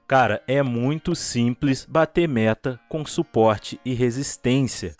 Cara, é muito simples bater meta com suporte e resistência.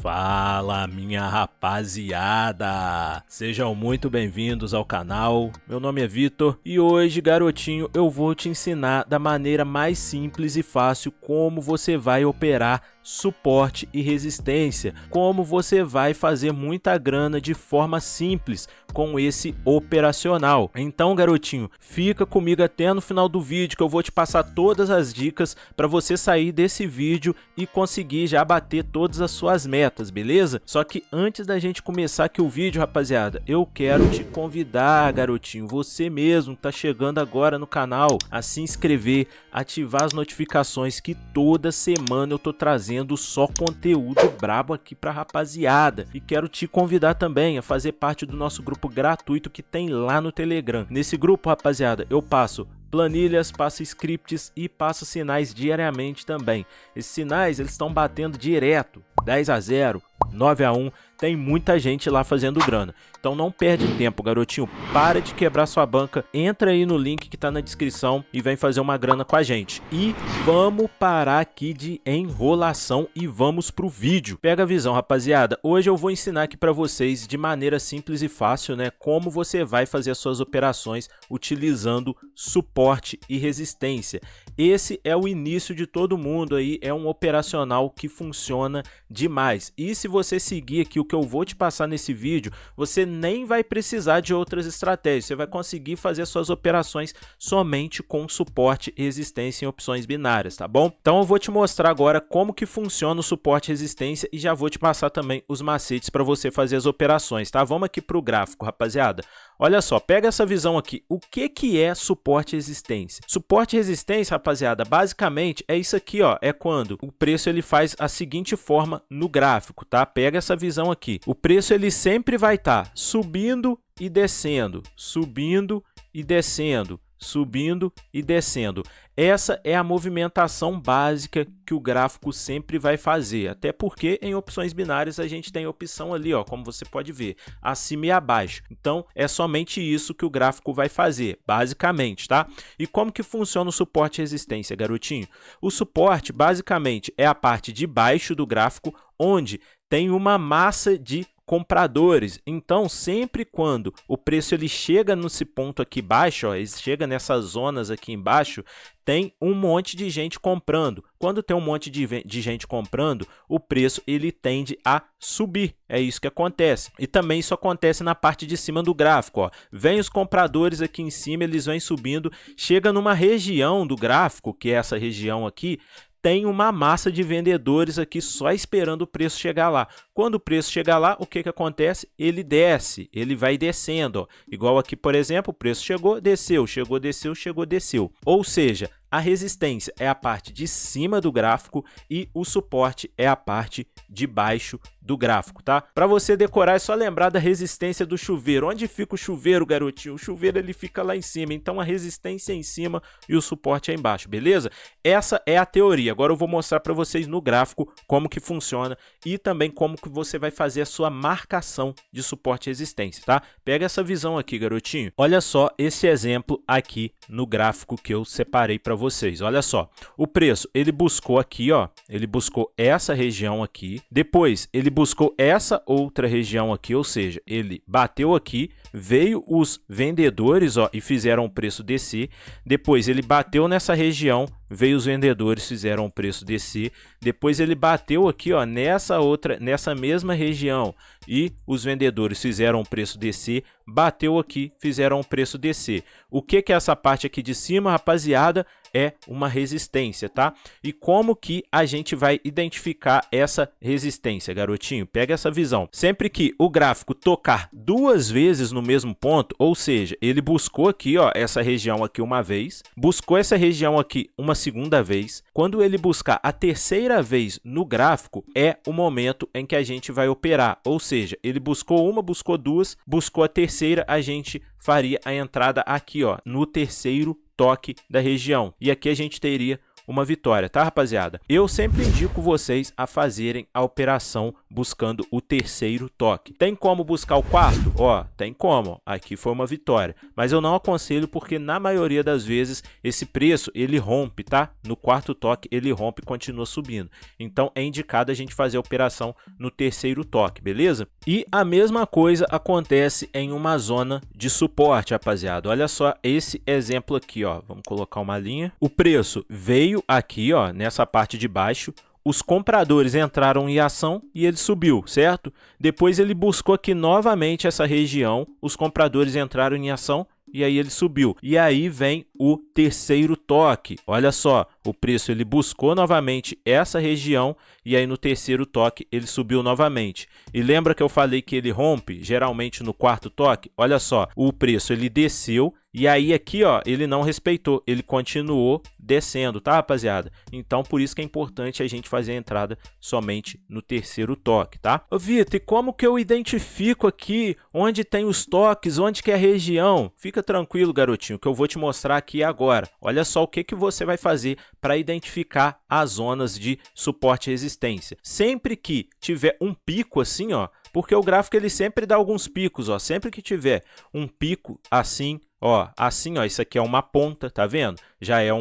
Fala, minha rapaziada! Sejam muito bem-vindos ao canal. Meu nome é Vitor e hoje, garotinho, eu vou te ensinar da maneira mais simples e fácil como você vai operar suporte e resistência, como você vai fazer muita grana de forma simples com esse operacional. Então, garotinho, fica comigo até no final do vídeo que eu vou te passar todas as dicas para você sair desse vídeo e conseguir já bater todas as suas metas, beleza? Só que antes da gente começar aqui o vídeo, rapaziada, eu quero te convidar, garotinho, você mesmo que tá chegando agora no canal, a se inscrever, ativar as notificações que toda semana eu tô trazendo só conteúdo brabo aqui pra rapaziada. E quero te convidar também a fazer parte do nosso grupo gratuito que tem lá no Telegram. Nesse grupo, rapaziada, eu passo planilhas, passo scripts e passo sinais diariamente também. Esses sinais, eles estão batendo direto, 10-0, 9-1, tem muita gente lá fazendo grana. Então não perde tempo, garotinho, para de quebrar sua banca, entra aí no link que tá na descrição e vem fazer uma grana com a gente. E vamos parar aqui de enrolação e vamos pro vídeo. Pega a visão, rapaziada. Hoje eu vou ensinar aqui para vocês de maneira simples e fácil, né, como você vai fazer as suas operações utilizando suporte e resistência. Esse é o início de todo mundo aí, é um operacional que funciona demais. E se você seguir aqui o que eu vou te passar nesse vídeo, você nem vai precisar de outras estratégias, você vai conseguir fazer suas operações somente com suporte e resistência em opções binárias, tá bom? Então eu vou te mostrar agora como que funciona o suporte e resistência e já vou te passar também os macetes para você fazer as operações, tá? Vamos aqui para o gráfico, rapaziada. Olha só, pega essa visão aqui. O que é suporte e resistência? Suporte e resistência, rapaziada, basicamente é isso aqui, ó. É quando o preço ele faz a seguinte forma no gráfico, tá? Pega essa visão aqui. O preço ele sempre vai estar subindo e descendo, subindo e descendo, subindo e descendo. Essa é a movimentação básica que o gráfico sempre vai fazer, até porque em opções binárias a gente tem a opção ali, ó, como você pode ver, acima e abaixo. Então é somente isso que o gráfico vai fazer, basicamente, tá? E como que funciona o suporte e resistência, garotinho? O suporte basicamente é a parte de baixo do gráfico, onde tem uma massa de compradores. Então sempre quando o preço ele chega nesse ponto aqui baixo, ó, ele chega nessas zonas aqui embaixo, tem um monte de gente comprando. Quando tem um monte de gente comprando, o preço ele tende a subir. É isso que acontece. E também isso acontece na parte de cima do gráfico, ó. Vem os compradores aqui em cima, eles vêm subindo, chega numa região do gráfico, que é essa região aqui, tem uma massa de vendedores aqui só esperando o preço chegar lá. Quando o preço chegar lá, o que acontece? Ele desce, ele vai descendo, ó. Igual aqui, por exemplo, o preço chegou, desceu, chegou, desceu, chegou, desceu. Ou seja, a resistência é a parte de cima do gráfico e o suporte é a parte de baixo do gráfico, tá? Para você decorar é só lembrar da resistência do chuveiro. Onde fica o chuveiro, garotinho? O chuveiro ele fica lá em cima, então a resistência é em cima e o suporte é embaixo, beleza? Essa é a teoria. Agora eu vou mostrar para vocês no gráfico como que funciona e também como que você vai fazer a sua marcação de suporte e resistência, tá? Pega essa visão aqui, garotinho. Olha só esse exemplo aqui no gráfico que eu separei para vocês. Olha só, o preço ele buscou aqui, ó, ele buscou essa região aqui, depois ele buscou essa outra região aqui, ou seja, ele bateu aqui, veio os vendedores, ó, e fizeram o preço descer, depois ele bateu nessa região, veio os vendedores, fizeram o preço descer, depois ele bateu aqui, ó, nessa mesma região e os vendedores fizeram o preço descer, bateu aqui, fizeram o preço descer. O que é essa parte aqui de cima, rapaziada? É uma resistência, tá? E como que a gente vai identificar essa resistência, garotinho? Pega essa visão. Sempre que o gráfico tocar duas vezes no mesmo ponto, ou seja, ele buscou aqui, ó, essa região aqui uma vez, buscou essa região aqui uma segunda vez, quando ele buscar a terceira vez no gráfico, é o momento em que a gente vai operar, ou seja, ele buscou uma, buscou duas, buscou a terceira, a gente faria a entrada aqui, ó, no terceiro toque da região. E aqui a gente teria uma vitória, tá, rapaziada? Eu sempre indico vocês a fazerem a operação buscando o terceiro toque. Tem como buscar o quarto? Ó, tem como. Aqui foi uma vitória. Mas eu não aconselho porque na maioria das vezes esse preço ele rompe, tá? No quarto toque ele rompe e continua subindo. Então é indicado a gente fazer a operação no terceiro toque, beleza? E a mesma coisa acontece em uma zona de suporte, rapaziada. Olha só esse exemplo aqui, ó. Vamos colocar uma linha. O preço veio aqui, ó, nessa parte de baixo. Os compradores entraram em ação e ele subiu, certo? Depois ele buscou aqui novamente essa região, os compradores entraram em ação e aí ele subiu. E aí vem o terceiro toque. Olha só, o preço ele buscou novamente essa região e aí no terceiro toque ele subiu novamente. E lembra que eu falei que ele rompe geralmente no quarto toque? Olha só, o preço ele desceu e aí aqui, ó, ele não respeitou, ele continuou descendo, tá, rapaziada? Então, por isso que é importante a gente fazer a entrada somente no terceiro toque, tá? Ô, Vitor, e como que eu identifico aqui onde tem os toques, onde que é a região? Fica tranquilo, garotinho, que eu vou te mostrar aqui agora. Olha só o que que você vai fazer para identificar as zonas de suporte e resistência. Sempre que tiver um pico assim, ó, porque o gráfico ele sempre dá alguns picos, ó, sempre que tiver um pico assim, ó, assim, ó, isso aqui é uma ponta, tá vendo? Já é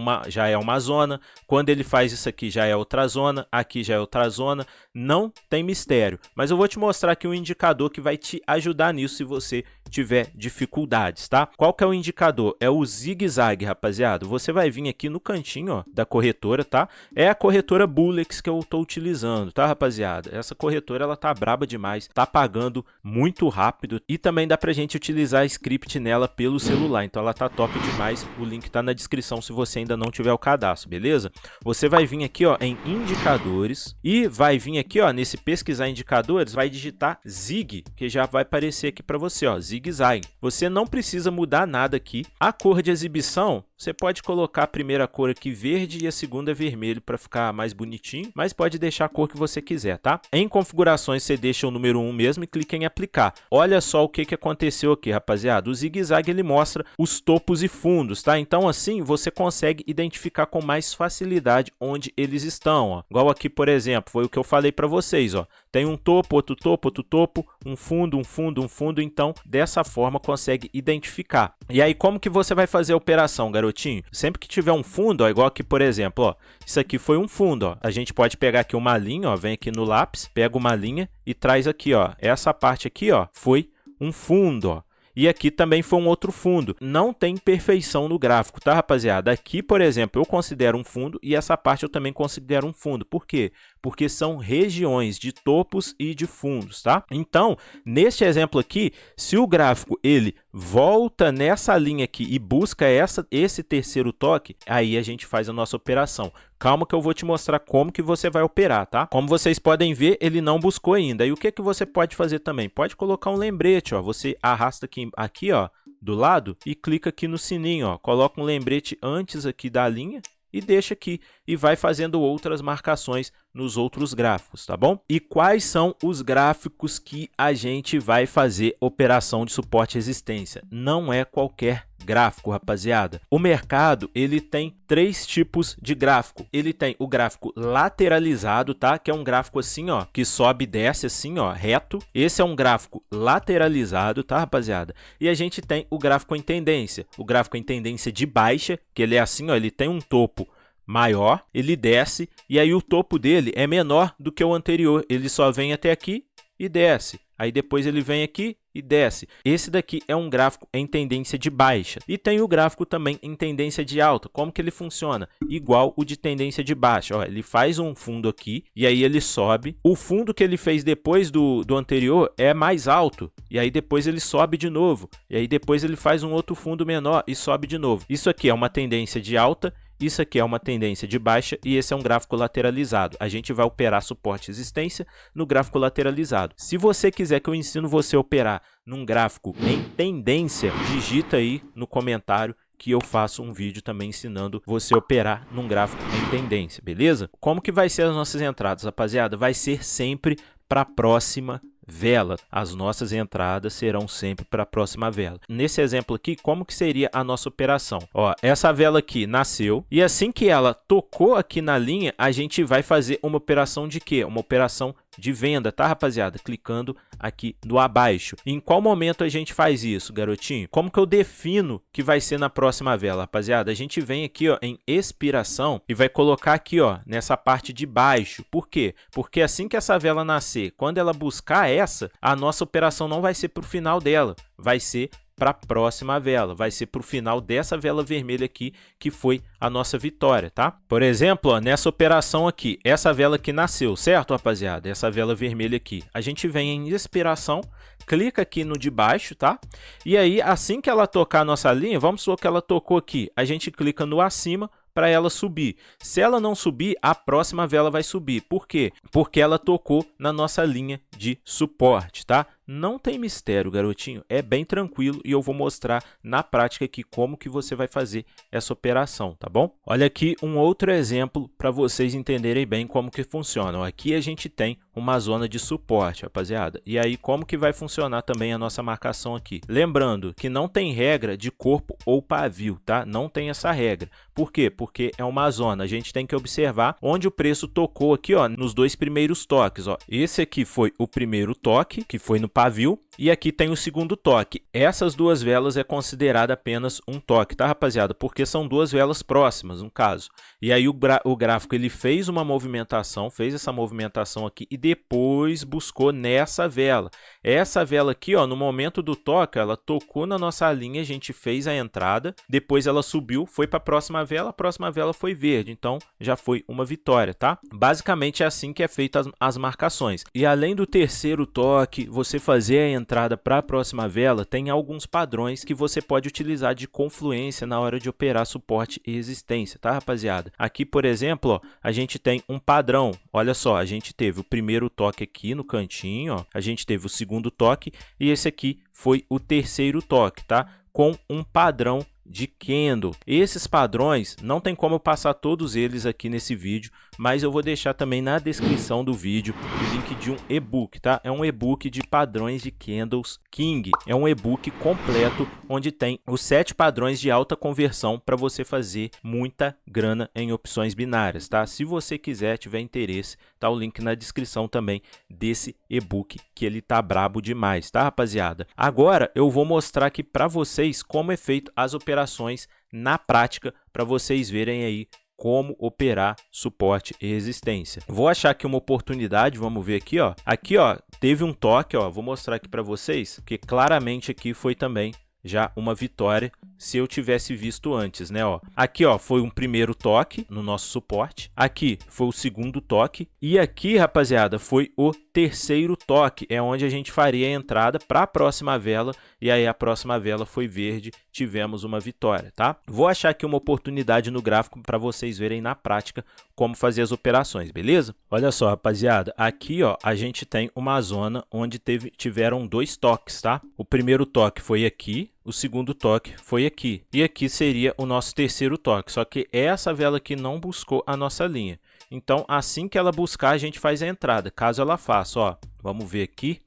uma zona. Quando ele faz isso aqui, já é outra zona. Aqui já é outra zona. Não tem mistério. Mas eu vou te mostrar aqui um indicador que vai te ajudar nisso se você tiver dificuldades, tá? Qual que é o indicador? É o zigue-zague, rapaziada. Você vai vir aqui no cantinho, ó, da corretora, tá? É a corretora Bulex que eu tô utilizando, tá, rapaziada? Essa corretora, ela tá braba demais. Tá pagando muito rápido. E também dá pra gente utilizar script nela pelo celular. Então ela tá top demais. O link tá na descrição se você ainda não tiver o cadastro, beleza? Você vai vir aqui, ó, em indicadores e vai vir aqui, ó, nesse pesquisar indicadores, vai digitar ZIG, que já vai aparecer aqui para você, ó, zigue-zague. Você não precisa mudar nada aqui. A cor de exibição, você pode colocar a primeira cor aqui verde e a segunda vermelho para ficar mais bonitinho, mas pode deixar a cor que você quiser, tá? Em configurações, você deixa o número 1 mesmo e clica em aplicar. Olha só o que que aconteceu aqui, rapaziada. O zigue-zague ele mostra os topos e fundos, tá? Então assim, você consegue identificar com mais facilidade onde eles estão, ó. Igual aqui, por exemplo, foi o que eu falei para vocês, ó. Tem um topo, outro topo, outro topo, um fundo, um fundo, um fundo. Então, dessa forma, consegue identificar. E aí, como que você vai fazer a operação, garotinho? Sempre que tiver um fundo, ó, igual aqui, por exemplo, ó, isso aqui foi um fundo, ó. A gente pode pegar aqui uma linha, ó, vem aqui no lápis, pega uma linha e traz aqui, ó. Essa parte aqui, ó, foi um fundo, ó. E aqui também foi um outro fundo. Não tem perfeição no gráfico, tá, rapaziada? Aqui, por exemplo, eu considero um fundo e essa parte eu também considero um fundo. Por quê? Porque são regiões de topos e de fundos, tá? Então, neste exemplo aqui, se o gráfico ele volta nessa linha aqui e busca esse terceiro toque, aí a gente faz a nossa operação. Calma que eu vou te mostrar como que você vai operar, tá? Como vocês podem ver, ele não buscou ainda. E o que que você pode fazer também? Pode colocar um lembrete, ó. Você arrasta aqui, ó, do lado e clica aqui no sininho, ó. Coloca um lembrete antes aqui da linha e deixa aqui e vai fazendo outras marcações nos outros gráficos, tá bom? E quais são os gráficos que a gente vai fazer operação de suporte e resistência? Não é qualquer gráfico, rapaziada. O mercado, ele tem 3 tipos de gráfico. Ele tem o gráfico lateralizado, tá? Que é um gráfico assim, ó, que sobe e desce assim, ó, reto. Esse é um gráfico lateralizado, tá, rapaziada? E a gente tem o gráfico em tendência. O gráfico em tendência de baixa, que ele é assim, ó, ele tem um topo maior, ele desce e aí o topo dele é menor do que o anterior. Ele só vem até aqui e desce. Aí depois ele vem aqui e desce. Esse daqui é um gráfico em tendência de baixa. E tem o gráfico também em tendência de alta. Como que ele funciona? Igual o de tendência de baixa. Ó, ele faz um fundo aqui e aí ele sobe. O fundo que ele fez depois do anterior é mais alto. E aí depois ele sobe de novo. E aí depois ele faz um outro fundo menor e sobe de novo. Isso aqui é uma tendência de alta. Isso aqui é uma tendência de baixa e esse é um gráfico lateralizado. A gente vai operar suporte e resistência no gráfico lateralizado. Se você quiser que eu ensino você a operar num gráfico em tendência, digita aí no comentário que eu faço um vídeo também ensinando você a operar num gráfico em tendência, beleza? Como que vai ser as nossas entradas, rapaziada? Vai ser sempre para próxima vela. As nossas entradas serão sempre para a próxima vela. Nesse exemplo aqui, como que seria a nossa operação? Ó, essa vela aqui nasceu e assim que ela tocou aqui na linha, a gente vai fazer uma operação de quê? Uma operação de venda, tá, rapaziada? Clicando aqui no abaixo. Em qual momento a gente faz isso, garotinho? Como que eu defino que vai ser na próxima vela, rapaziada? A gente vem aqui, ó, em expiração e vai colocar aqui, ó, nessa parte de baixo. Por quê? Porque assim que essa vela nascer, quando ela buscar essa, a nossa operação não vai ser para o final dela, vai ser para a próxima vela, vai ser para o final dessa vela vermelha aqui, que foi a nossa vitória, tá? Por exemplo, ó, nessa operação aqui, essa vela que nasceu, certo, rapaziada? Essa vela vermelha aqui, a gente vem em expiração, clica aqui no de baixo, tá? E aí, assim que ela tocar a nossa linha, vamos supor que ela tocou aqui, a gente clica no acima para ela subir. Se ela não subir, a próxima vela vai subir. Por quê? Porque ela tocou na nossa linha de suporte, tá? Não tem mistério, garotinho, é bem tranquilo e eu vou mostrar na prática aqui como que você vai fazer essa operação, tá bom? Olha aqui um outro exemplo para vocês entenderem bem como que funciona. Aqui a gente tem uma zona de suporte, rapaziada. E aí como que vai funcionar também a nossa marcação aqui? Lembrando que não tem regra de corpo ou pavio, tá? Não tem essa regra. Por quê? Porque é uma zona. A gente tem que observar onde o preço tocou aqui, ó, nos dois primeiros toques, ó. Esse aqui foi o primeiro toque, que foi no pavio, e aqui tem o segundo toque. Essas duas velas é considerada apenas um toque, tá, rapaziada? Porque são duas velas próximas, no caso. E aí o gráfico ele fez uma movimentação, fez essa movimentação aqui e depois buscou nessa vela. Essa vela aqui, ó, no momento do toque, ela tocou na nossa linha, a gente fez a entrada, depois ela subiu, foi para a próxima vela foi verde, então já foi uma vitória, tá? Basicamente é assim que é feita as marcações. E além do terceiro toque, você fazer a entrada para a próxima vela, tem alguns padrões que você pode utilizar de confluência na hora de operar suporte e resistência, tá, rapaziada? Aqui, por exemplo, ó, a gente tem um padrão. Olha só, a gente teve o primeiro toque aqui no cantinho, ó, a gente teve o segundo toque e esse aqui foi o terceiro toque, tá? Com um padrão de candle. Esses padrões, não tem como eu passar todos eles aqui nesse vídeo, mas eu vou deixar também na descrição do vídeo o link de um e-book, tá? É um e-book de padrões de candles King. É um e-book completo onde tem os 7 padrões de alta conversão para você fazer muita grana em opções binárias, tá? Se você quiser, tiver interesse, tá o link na descrição também desse e-book, que ele tá brabo demais, tá, rapaziada? Agora eu vou mostrar aqui para vocês como é feito as operações na prática, para vocês verem aí como operar suporte e resistência. Vou achar aqui uma oportunidade, vamos ver aqui, ó. Aqui, ó, teve um toque, ó, vou mostrar aqui para vocês, que claramente aqui foi também já uma vitória se eu tivesse visto antes, né, ó. Aqui, ó, foi um primeiro toque no nosso suporte. Aqui foi o segundo toque e aqui, rapaziada, foi o terceiro toque, é onde a gente faria a entrada para a próxima vela e aí a próxima vela foi verde, tivemos uma vitória, tá? Vou achar aqui uma oportunidade no gráfico para vocês verem na prática como fazer as operações, beleza? Olha só, rapaziada, aqui, ó, a gente tem uma zona onde tiveram 2 toques, tá? O primeiro toque foi aqui, o segundo toque foi aqui. E aqui seria o nosso terceiro toque, só que essa vela aqui não buscou a nossa linha. Então, assim que ela buscar, a gente faz a entrada, caso ela faça, ó. Vamos ver aqui.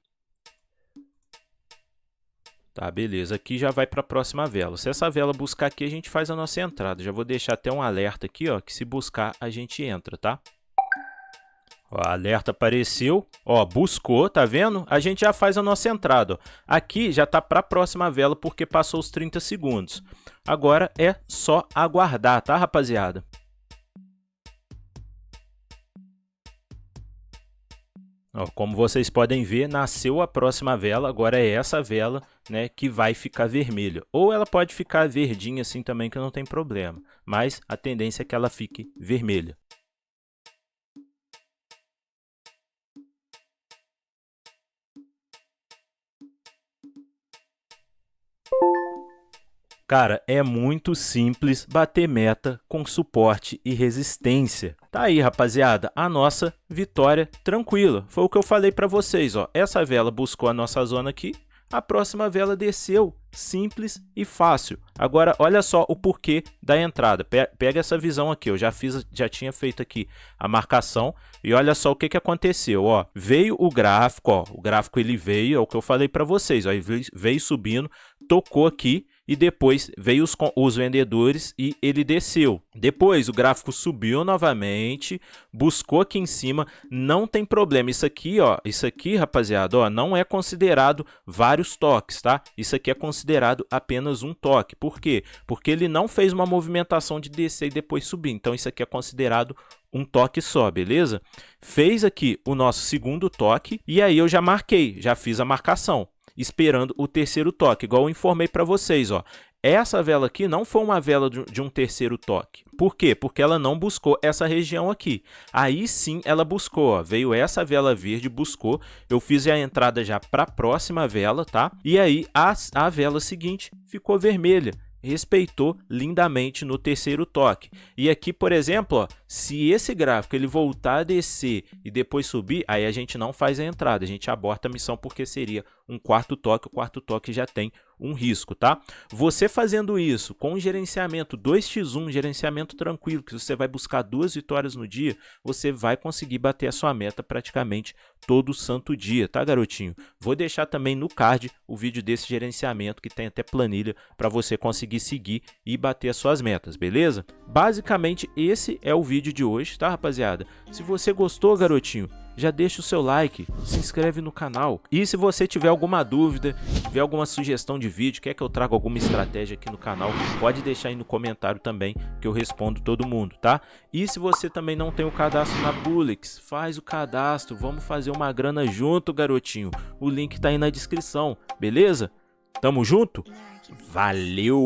Tá, beleza. Aqui já vai para a próxima vela. Se essa vela buscar aqui, a gente faz a nossa entrada. Já vou deixar até um alerta aqui, ó, que se buscar, a gente entra, tá? Ó, alerta apareceu, ó, buscou, tá vendo? A gente já faz a nossa entrada, ó. Aqui já tá para a próxima vela porque passou os 30 segundos. Agora é só aguardar, tá, rapaziada? Ó, como vocês podem ver, nasceu a próxima vela, agora é essa vela, né, que vai ficar vermelha. Ou ela pode ficar verdinha assim também, que não tem problema, mas a tendência é que ela fique vermelha. Cara, é muito simples bater meta com suporte e resistência. Tá aí, rapaziada, a nossa vitória tranquila. Foi o que eu falei para vocês, ó. Essa vela buscou a nossa zona aqui, a próxima vela desceu, simples e fácil. Agora, olha só o porquê da entrada. Pega essa visão aqui, eu já tinha feito aqui a marcação e olha só o que que aconteceu, ó. Veio o gráfico, ó, o gráfico ele veio, é o que eu falei para vocês, ó, veio subindo, tocou aqui e depois veio os vendedores e ele desceu. Depois o gráfico subiu novamente, buscou aqui em cima, não tem problema. Isso aqui, ó, isso aqui, rapaziada, ó, não é considerado vários toques, tá? Isso aqui é considerado apenas um toque. Por quê? Porque ele não fez uma movimentação de descer e depois subir. Então isso aqui é considerado um toque só, beleza? Fez aqui o nosso segundo toque e aí eu já marquei, já fiz a marcação, esperando o terceiro toque, igual eu informei para vocês, ó. Essa vela aqui não foi uma vela de um terceiro toque. Por quê? Porque ela não buscou essa região aqui. Aí sim ela buscou, ó. Veio essa vela verde, buscou. Eu fiz a entrada já para a próxima vela, tá? E aí a vela seguinte ficou vermelha. Respeitou lindamente no terceiro toque. E aqui, por exemplo, ó, se esse gráfico ele voltar a descer e depois subir, aí a gente não faz a entrada, a gente aborta a missão porque seria um quarto toque, o quarto toque já tem um risco, tá? Você fazendo isso com um gerenciamento 2x1, gerenciamento tranquilo, que você vai buscar 2 vitórias no dia, você vai conseguir bater a sua meta praticamente todo santo dia, tá, garotinho? Vou deixar também no card o vídeo desse gerenciamento, que tem até planilha para você conseguir seguir e bater as suas metas, beleza? Basicamente esse é o vídeo de hoje, tá, rapaziada? Se você gostou, garotinho, já deixa o seu like, se inscreve no canal. E se você tiver alguma dúvida, tiver alguma sugestão de vídeo, quer que eu traga alguma estratégia aqui no canal, pode deixar aí no comentário também, que eu respondo todo mundo, tá? E se você também não tem o cadastro na Bullix, faz o cadastro, vamos fazer uma grana junto, garotinho. O link tá aí na descrição, beleza? Tamo junto? Valeu!